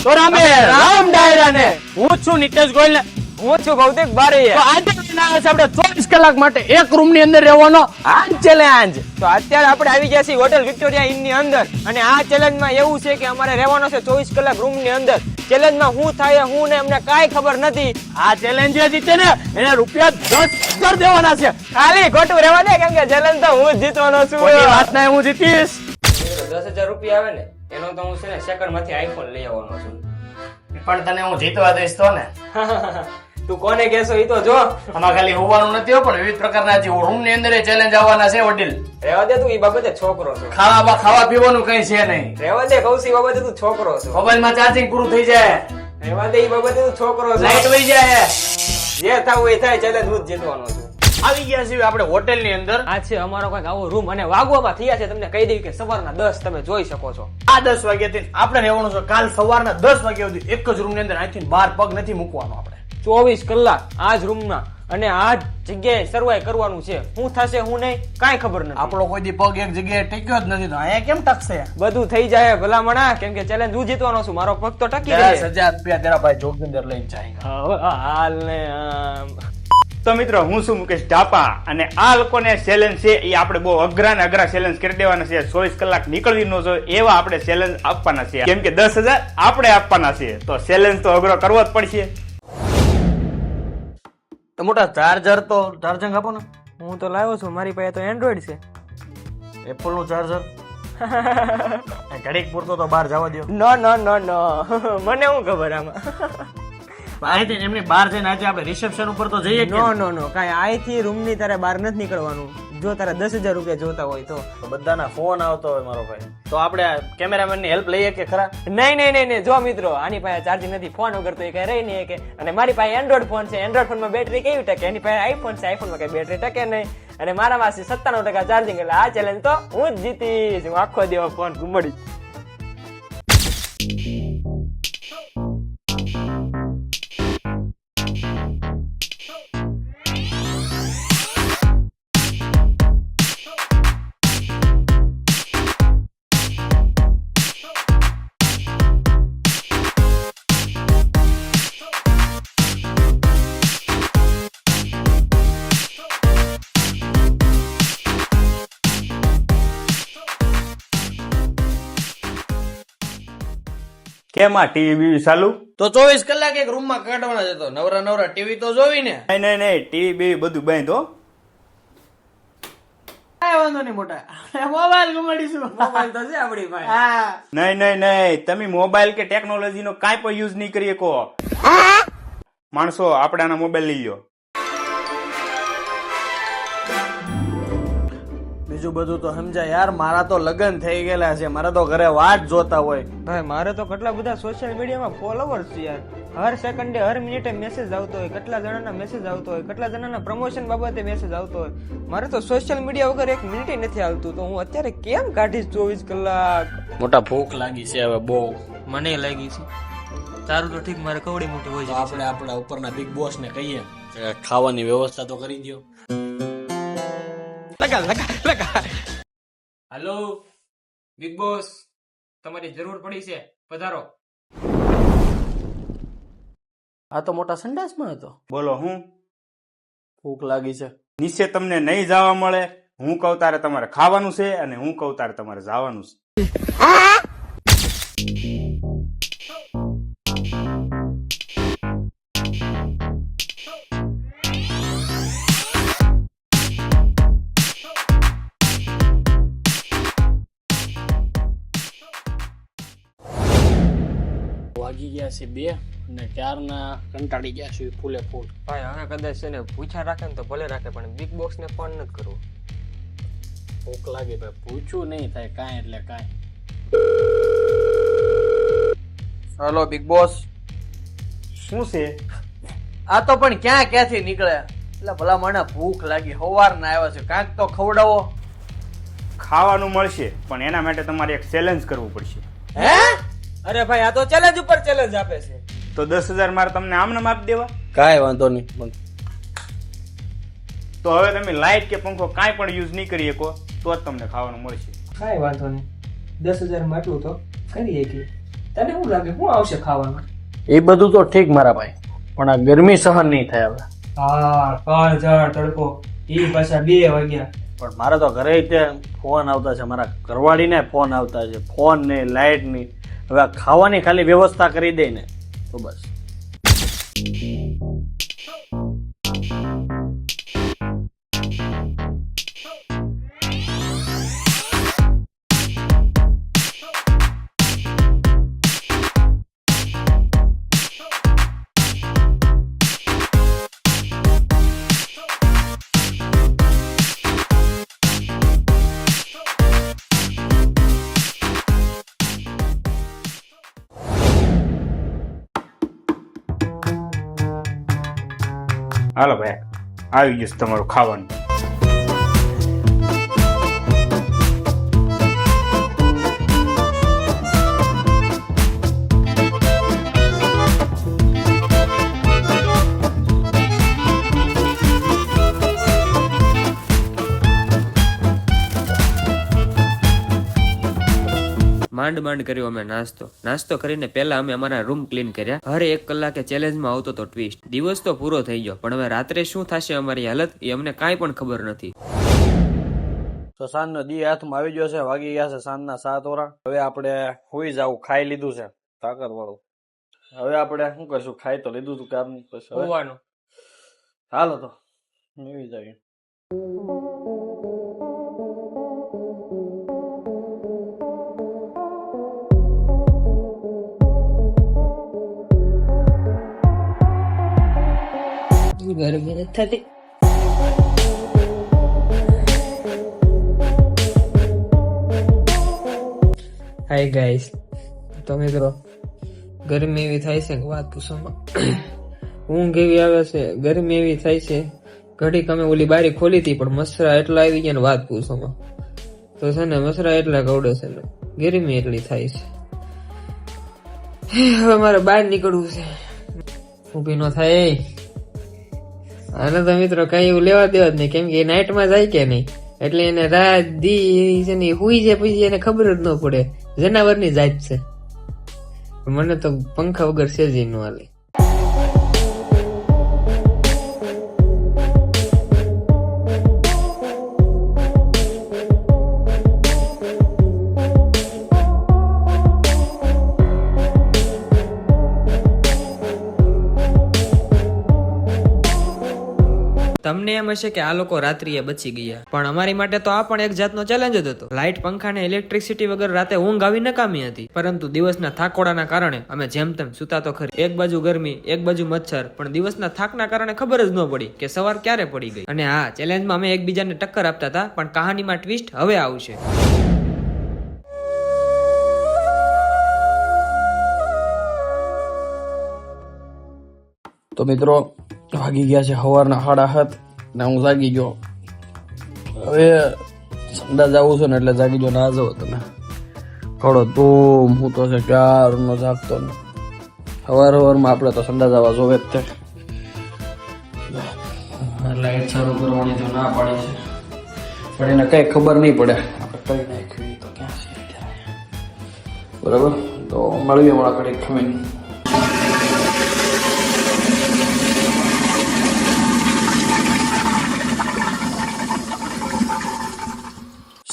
તો રામે રામ ડાયરા ને હું છું નિતેશ ગોયલ ને હું છું ભૌતિક બારી. તો આજે આપણે 24 કલાક માટે એક રૂમ ની અંદર રહેવાનો આજ ચેલેન્જ. તો અત્યારે આપણે આવી ગયા છીએ હોટેલ વિક્ટોરિયા ઇન ની અંદર અને આ ચેલેન્જ માં એવું છે કે અમારે રહેવાનો છે 24 કલાક રૂમ ની અંદર. ચેલેન્જ માં શું થાય હું ને અમને કાંઈ ખબર નથી. આ ચેલેન્જ જે જીતે ને એને રૂપિયા 10,000 દેવાના છે. ખાલી ખોટું રહેવા દે કેમ કે ચેલેન્જ તો હું જ જીતવાનો છું. કોઈ વાત નહીં, હું જીતીશ. 10,000 રૂપિયા આવે ને એનો તો હું છે ને સેકન્ડ માંથી આઈફોન લઈ આવવાનો છું. પણ તને હું જીતવા દઈશ તો ને. તું કોને કહેશો ઈ તો જો. આમાં ખાલી હોવાનું નથી પણ વિવિધ પ્રકારના જે રૂમ ની અંદર ચેલેન્જ આવવાના છે વડીલ. રહેવા દે તું ઈ બાબતે છોકરો છો. ખાવા પીવાનું કઈ છે નહીં. રહેવા દે કૌશી બાબતે તું છોકરો છો. મોબાઈલ માં ચાર્જિંગ પૂરું થઈ જાય. રહેવા દે ઈ બાબતે તું છોકરો છો. લાઈટ વહી જાય. જે થવું એ થાય, ચેલેન્જ હું જ જીતવાનો છું. આવી ગયા છીએ આપણે હોટેલ ની અંદર. આ છે અમારો કઈક આવો રૂમ અને વાગવામાં થયા છે તમને કહી દઉં કે સવારના 10 તમે જોઈ શકો છો. આ 10 વાગ્યાથી આપણે રહેવાનું છે કાલ સવારના 10 વાગ્યા સુધી એક જ રૂમ ની અંદર. અહીંથી બહાર પગ નથી મૂકવાનો આપણે. 24 કલાક આ જ રૂમમાં અને આ જ જગ્યાએ સર્વાઈવ કરવાનું છે. શું થશે હું નહીં કાંઈ ખબર નથી. આપણો કોઈ દી પગ એક જગ્યાએ ટેક્યો જ નથી તો અહીંયા કેમ ટકશે? બધું થઈ જાય ભલામણા કેમ કે ચેલેન્જ હું જીતવાનો છું. મારો પગ તો ટકી રહે. 10,000 રૂપિયા તેરા ભાઈ જોગિંદર લઈને જાય. હાલ ને આમ. તો મિત્રો હું છું મુકેશ ઢાપા અને આ લોકોને ચેલેન્જ છે એ આપણે બહુ અઘરા ને અઘરા ચેલેન્જ કરી દેવાના છે. 24 કલાક નીકળવી ન જોઈએ એવા આપણે ચેલેન્જ આપવાના છે કેમ કે 10,000 આપણે આપવાના છે તો ચેલેન્જ તો અઘરો કરવો જ પડશે. તો મોટા ચાર્જિંગ આપો ને. હું તો લાવ્યો છું, મારી પાસે તો એન્ડ્રોઈડ છે. એપલ નું ચાર્જર ઘડીક પૂરતો તો બહાર જવા દો. નો મને શું ખબર આમાં. અહીંથી એમની બહાર જઈને આજે આપણે રિસેપ્શન ઉપર તો જઈએ. નો કાંઈ અહીંથી રૂમ ની તારે બહાર નથી નીકળવાનું. જો તારે 10,000 રૂપિયા જોતા હોય તો બધાના ફોન આવતો હોય મારો ભાઈ, તો આપણે કેમેરામેન ની હેલ્પ લઈએ કે ખરા? નહીં. જો મિત્રો આની પાસે ચાર્જિંગ નથી, ફોન વગર તો એ કઈ રહી નહીં કે. અને મારી પાસે એન્ડ્રોઈડ ફોન છે. એન્ડ્રોઈડ ફોનમાં બેટરી કેવી ટકે? એની પાસે આઈફોન છે. આઈફોન માં કઈ બેટરી ટકે નહીં. અને મારા પાસે 97% ચાર્જિંગ. એટલે આ ચેલેન્જ તો હું જ જીતીશ. હું આખો દિવસ ફોન ઘુમડી. કેમ આ ટીવી ચાલુ? તો 24 કલાક એક રૂમ માં કાઢવાના છે તો નવરા ટીવી તો જોવી ને. નહીં ટીવી બેવી બધું બંધ હો. કાંઈ વાંધો નહીં મોટા, મોબાઈલ ગુમાડીશું. મોબાઈલ તો છે આપણી પાસે. નહીં તમે મોબાઈલ કે ટેકનોલોજી નો કાંઈ પણ યુઝ નહીં કરી શકો. માણસો આપણે આના મોબાઈલ લઈ લો. બીજું બધું તો સમજાય યાર. મારા તો લગ્ન થઈ ગયેલા છે, મારા તો ઘરે વાટ જોતા હોય. ભાઈ મારે તો કેટલા બધા સોશિયલ મીડિયામાં ફોલોવર્સ છે યાર. હર સેકન્ડે હર મિનિટે મેસેજ આવતો હોય. કેટલા જણાના મેસેજ આવતો હોય, કેટલા જણાના પ્રમોશન બાબતે મેસેજ આવતો હોય. મારે તો સોશિયલ મીડિયા વગર એક મિનિટ નથી આવતું. તો હું અત્યારે કેમ કાઢીશ 24 કલાક? મોટા ભૂખ લાગી છે હવે બહુ. મને લાગી છે. તારું તો ઠીક, મારે કવડી મોટી હોય છે. આપણે આપણા ઉપરના બિગ બોસ ને કહીએ ખાવાની વ્યવસ્થા તો કરી દો. લગા. હેલો બિગ બોસ, તમારી જરૂર પડી છે, પધારો. આ તો મોટા સંડાસમાં હતો. બોલો હું ભૂખ લાગી છે. નીચે તમને નહીં જવા મળે. હું કહું તારે તમારે ખાવાનું છે અને હું કહું તારે તમારે જવાનું છે. વાગી ગયા છે 2 અને ત્યારના કંટાળી ગયા છે ફૂલે ફૂલ. ભાઈ હવે કદાચ છે ને પૂછા રાખે ને તો ભલે રાખે પણ બિગ બોસ ને ફોન નથી કરવો. ભૂખ લાગે ભાઈ, પૂછવું નહીં થાય કાંઈ એટલે કાંઈ. Hello big boss. શું છે? આ તો પણ ક્યાંથી નીકળ્યા? એટલે ભલા મને ભૂખ લાગી, સવારના આવ્યા છે, કાંઈક તો ખવડાવો. ખાવાનું મળશે પણ એના માટે તમારે એક ચેલેન્જ કરવું પડશે. હે? અરે ભાઈ આ તો ચેલેન્જ ઉપર ચેલેન્જ આપે છે. તો 10,000 મારે તમને આમને આપી દેવા. કાંઈ વાંધો નહીં. તો હવે તમે લાઇટ કે પંખો કાંઈ પણ યુઝ નહીં કરી શકો તો જ તમને ખાવાનું મળશે. કાંઈ વાંધો નહીં, 10,000 માં આટલું તો કરીએ કે. તને શું લાગે શું આવશે ખાવાનું? એ બધું તો ઠીક મારા ભાઈ, પણ આ ગરમી સહન નહીં થાય હવે. હા, કાળ ઝાડ તડકો, ઈ પાછા 2 વાગ્યા. પણ મારે તો ઘરે તે ફોન આવતા છે, મારા ઘરવાળીને ફોન આવતા છે, ફોન ને લાઇટ ની. હવે આ ખાવાની ખાલી વ્યવસ્થા કરી દે ને તો બસ. હાલો ભાઈ, આવી ગયું છે તમારું ખાવાનું. માંડ માંડ કર્યો અમે નાસ્તો કરીને પહેલા અમે અમારા રૂમ ક્લીન કર્યા. હર 1 કલાકે ચેલેન્જમાં આવતો તો ટ્વિસ્ટ. દિવસ તો પૂરો થઈ ગયો, પણ હવે રાત્રે શું થશે અમારી હાલત એ અમને કાંઈ પણ ખબર નથી. તો સાંજનો દી હાથમાં આવી ગયો છે, વાગી ગયા છે સાંજના 7 ઓરા. હવે આપણે હોઈ જાવ, ખાઈ લીધું છે તાકાત વાળું. હવે આપણે શું કરશું, ખાઈ તો લીધું તું કામ, પછી હવે હોવાનું. હાલો તો એવી જાય. ગરમી નથી થતી. હાય ગાઈસ, તો મિત્રો ગરમી એવી થાય છે કે વાત પૂછોમાં. ઊંઘ એવી આવે છે, ગરમી એવી થાય છે. ઘડીક અમે ઓલી બારી ખોલી હતી પણ મસરા એટલા આવી ગયા ને વાત પૂછોમાં. તો છે ને મસરા એટલા કવડે છે ને ગરમી એટલી થાય છે. હવે મારે બહાર નીકળવું છે, ઊભી ન થાય. આને તો મિત્રો કઈ એવું લેવા દેવા જ નહીં, કેમ કે નાઇટમાં જાય કે નહીં, એટલે એને રાત દી છે ને હુઈ જાય પછી એને ખબર જ ન પડે. જનાવરની જાત છે. મને તો પંખા વગર સેજી ન હાલે. તમને એમ હશે કે આ લોકો રાત્રિએ બચી ગયા, પણ અમારી માટે તો આ પણ એક જાતનો ચેલેન્જ જ હતો. લાઇટ, પંખા ને ઇલેક્ટ્રિસિટી વગર રાતે ઊંઘ આવી નકામી હતી, પરંતુ દિવસના થાકોડાના કારણે અમે જેમ તેમ સુતા તો ખરી. એક બાજુ ગરમી, એક બાજુ મચ્છર, પણ દિવસના થાકના કારણે ખબર જ ન પડી કે સવાર ક્યારે પડી ગઈ. અને હા, ચેલેન્જમાં અમે એકબીજાને ટક્કર આપતા હતા, પણ કહાનીમાં ટ્વિસ્ટ હવે આવશે. તો મિત્રો વાગી ગયા છે સવારના 7:30 ને હું જાગી ગયો. હવે સંડા જવું છે ને એટલે જાગી ગયો. ના જાઓ તમે ખડો ધૂમ, હું તો છે ક્યારનો જાગતો ને. સવારમાં આપણે તો સંડા જવા જોવે જ તે. લાઈટ ચાલુ કરવાની તો ના પાડી છે, પણ એને કઈ ખબર નહીં પડે. આપણે કરી નાખ્યું તો ક્યાં છે અત્યારે. બરાબર, તો મળીએ હમણાં ઘડીક ખમીને.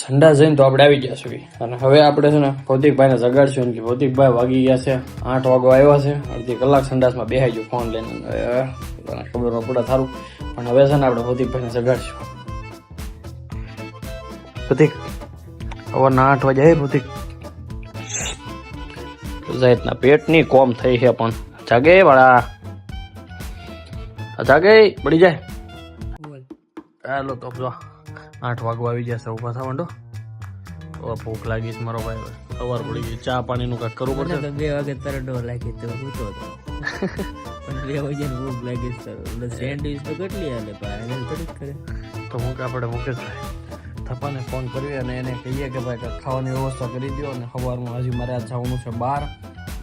સંડા જઈને તો આપણે આવી ગયા છીએ, અને હવે આપણે છે ને ભૌતિકભાઈને જગાડશું. કે ભૌતિકભાઈ વાગી ગયા છે 8 વાગવા આવ્યા છે, અડધી કલાક સંડાસમાં બેહાઈ ગયો ફોન લઈને. ખબર ન પડે સારું, પણ હવે છે ને આપણે ભૌતિકભાઈને જગાડશું. ભૌતિક સવારના 8 વાગે આવી. ભૌતિક જાતના પેટની કોમ થઈ છે, પણ જાગે વાળા, જાગે પડી જાય. હાલો તો જો 8 વાગવા આવી જશે, ઉભા થવા માંડો. તો ભૂખ લાગી છે મારો ભાઈ, સવાર પડી ગઈ, ચા પાણીનું કાંઈક કરવું પડશે. 2 વાગે તરડો લાગી તો સૂતો હતો, પણ 2 વાગે ભૂખ લાગી છે. સેન્ડવિચ તો કેટલી હાલે ભાઈ, થોડીક કરે. તો હું કે આપણે મુકેશભાઈ થપ્પાને ફોન કરીએ અને એને કહીએ કે ભાઈ કાંઈક ખાવાની વ્યવસ્થા કરી દો. અને સવારમાં હજી મારે આજ જવાનું છે બહાર,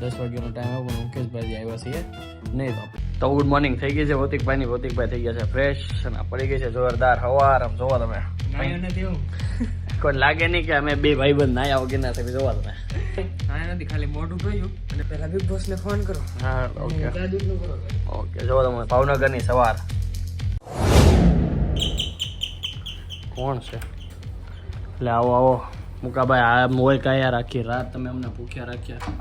10 વાગ્યાનો ટાઈમ આવ્યો, પણ મુકેશભાઈ આવ્યા છીએ નહીં. તો ગુડ મોર્નિંગ થઈ ગઈ છે ભૌતિકભાઈની. ભૌતિકભાઈ થઈ ગયા છે ફ્રેશ અને પડી ગઈ છે જોરદાર સવાર. આમ જોવા તમે કોઈ લાગે નહીં કે અમે બે ભાઈબંધ નાયા વગર ના થઈ. જોવા તમે નથી, ખાલી મોઢું ધોયું પેલા બિગ બોસ ને ફોન કરો. હા ઓકે જાદુનું કરો. ઓકે જો તમે ભાવનગરની સવાર કોણ છે એટલે આવો આવો મુકાભાઈ આ હોય કયા રાખી રાત તમે અમને ભૂખ્યા રાખ્યા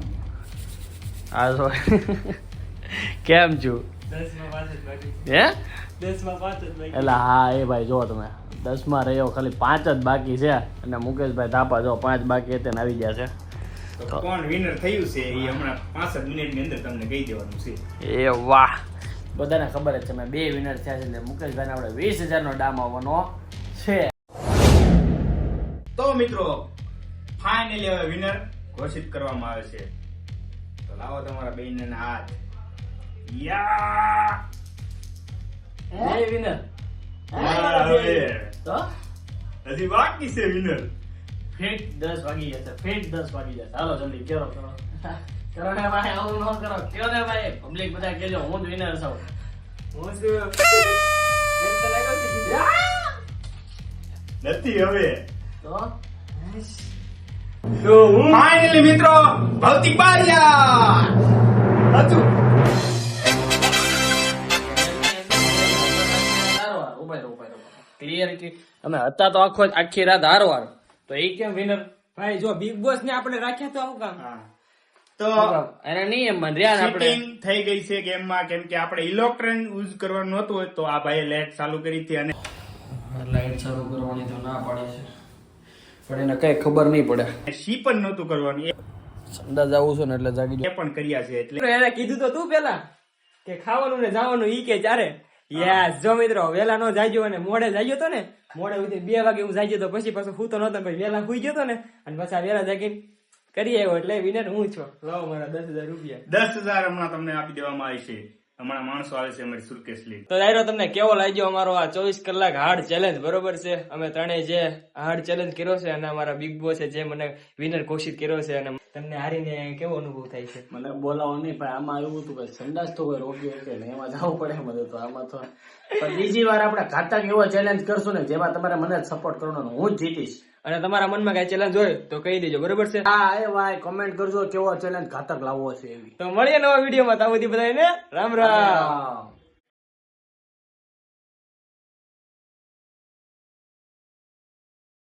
આ જો કેમ છું 10 માં 5 જ બાકી. હે 10 માં 5 જ બાકી. એટલે હા એ ભાઈ જો તમે 10માં રહ્યો ખાલી 5 જ બાકી છે અને મુકેશભાઈ થાપા જો 5 બાકી હતા ને આવી ગયા છે તો કોણ વિનર થયું છે એ હમણાં 5 મિનિટની અંદર તમને કહી દેવાનું છે. એ વાહ બધાને ખબર જ છે મેં 2 વિનર થયા છે એટલે મુકેશભાઈને આપણે 20,000 નો ડામ આવવાનો છે. તો મિત્રો ફાઇનલી હવે વિનર ઘોષિત કરવામાં આવે છે. તો લાવો તમારા બેનના હાથ. યા બે વિનર હવે તો હજી બાકી છે વિનર. ફેટ 10 વાગી જશે ફેટ 10 વાગી જશે હાલો જલ્દી કરો કરો કરો ને ભાઈ આવું ન કરો કયો ને ભાઈ પબ્લિક બધા કહેજો હું જ વિનર છું હું શું મેં તો લાગ્યો છે કીધું. નથી હવે. તો ફાઇનલી મિત્રો ભૌતિક બારિયા હતું. ક્લિયરિટી અમે હતા તો આખી રાત હારવાર તો એ કેમ વિનર ભાઈ જો બિગ બોસ ને આપણે રાખ્યા તો આવું કામ. હા. તો એને નહીં એમ રહ્યા આપણે cheating થઈ ગઈ છે ગેમમાં કેમ કે આપણે ઇલેક્ટ્રોન યુઝ કરવાનું નહોતું હોય તો આ ભાઈએ લાઈટ ચાલુ કરી હતી અને લાઈટ ચાલુ કરવાની તો ના પાડી છે પણ એને કઈ ખબર નહીં પડે સી પણ નહોતું કરવાનું સંડાસ આવું છું ને એટલે જાગી એ પણ કર્યા છે એટલે એને કીધું તો તું પેલા કે ખાવાનું ને જવાનું ઈ કે ચારે યસ જો મિત્રો વેલા નો જાગ્યો અને મોડે જાગ્યો તો ને મોડે સુધી 2 વાગે હું જાગ્યો તો પછી પાછો હું તો નતો પછી વેલા સુઈ ગયો તો ને અને પછી આ વેલા જાગીને કરી આવ્યો એટલે વિનર હું છું. લાવો મારા 10,000 રૂપિયા. 10,000 હમણાં તમને આપી દેવામાં આવી છે. હમણાં માણસો આવે છે અમારી સુરકેશ લીગ. તો ડાયરો તમને કેવો લાગ્યો અમારો આ 24 કલાક હાર્ડ ચેલેન્જ બરોબર છે. અમે ત્રણેય જે હાર્ડ ચેલેન્જ કર્યો છે અને અમારા બિગ બોસે જે મને વિનર ઘોષિત કર્યો છે અને તમને હારીને કેવો અનુભવ થાય છે? મને બોલાવો નહીં પણ આમાં એવું હતું કે સંડાસ તો કોઈ રોગ્યો કે નહીં એમાં જવું પડે એમ હતું તો આમાં તો પણ બીજી વાર આપણે ઘાતક એવો ચેલેન્જ કરશું ને જેમાં તમારે મને સપોર્ટ કરવાનો હું જ જીતીશ અને તમારા મનમાં કઈ ચેલેન્જ હોય તો કહી દેજો બરોબર છે. હા એ ભાઈ કોમેન્ટ કરજો કેવો ચેલેન્જ ઘાતક લાવવો છે એવી તો મળીએ નવા વિડીયોમાં. ત્યાં સુધી બધાને રામ રામ. હા.